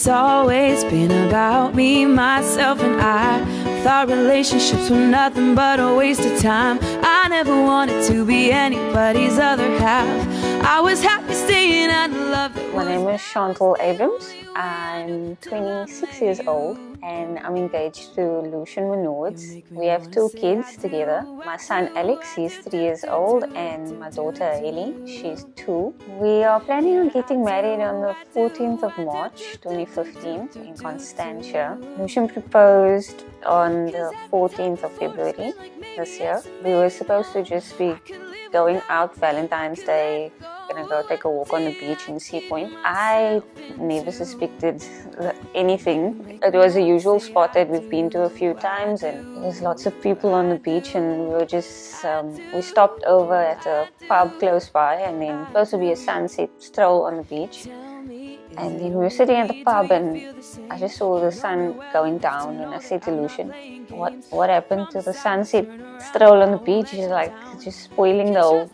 It's always been about me, myself and I. Thought relationships were nothing but a waste of time. I never wanted to be anybody's other half. I was happy staying and loved it. My name is Chantal Abrams. I'm 26 years old and I'm engaged to Lucian Menoords. We have 2 kids together. My son Alex, he's 3 years old, and my daughter Ellie, she's 2. We are planning on getting married on the 14th of March 2015 in Constantia. Lucian proposed on the 14th of February this year. We were supposed to just be going out Valentine's Day, gonna go take a walk on the beach in Sea Point. I never suspected anything. It was a usual spot that we've been to a few times, and there was lots of people on the beach, and we were just we stopped over at a pub close by, and then supposed to be a sunset stroll on the beach. And then we were sitting at the pub and I just saw the sun going down, and I said to Lucian, what happened to the sunset stroll on the beach? He's like, just spoiling the whole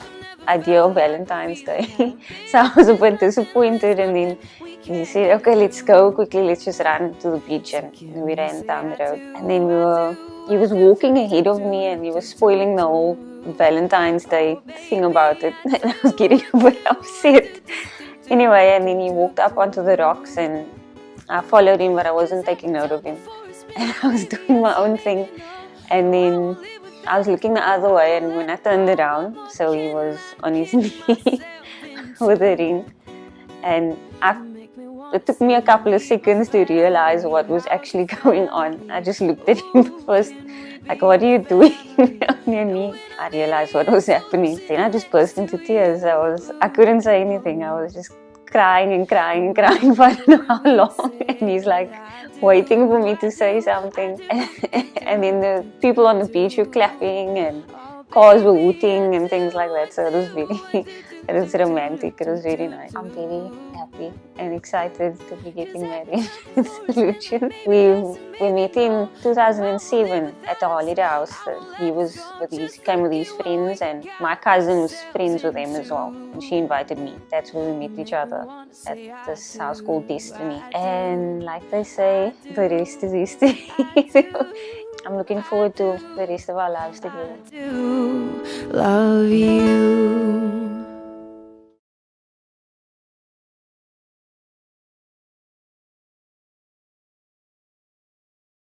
idea of Valentine's Day. So I was a bit disappointed, and then he said, okay, let's go quickly, let's just run to the beach. And we ran down the road, and then he was walking ahead of me, and he was spoiling the whole Valentine's Day thing about it. And I was getting a bit upset. Anyway, and then he walked up onto the rocks, and I followed him, but I wasn't taking note of him. And I was doing my own thing, and then I was looking the other way, and when I turned around, so he was on his knee with a ring, and it took me a couple of seconds to realize what was actually going on. I just looked at him first, like, what are you doing on your knee? I realized what was happening. Then I just burst into tears. I couldn't say anything. I was just crying and crying and crying for I don't know how long. And he's like waiting for me to say something. And then the people on the beach were clapping and cars were hooting and things like that. So it was romantic. It was very nice. I'm very happy and excited to be getting married with Lucian. We met in 2007 at the holiday house. He came with his friends, and my cousin was friends with them as well. And she invited me. That's where we met each other, at this house called Destiny. And like they say, the rest is history. I'm looking forward to the rest of our lives together. Love you.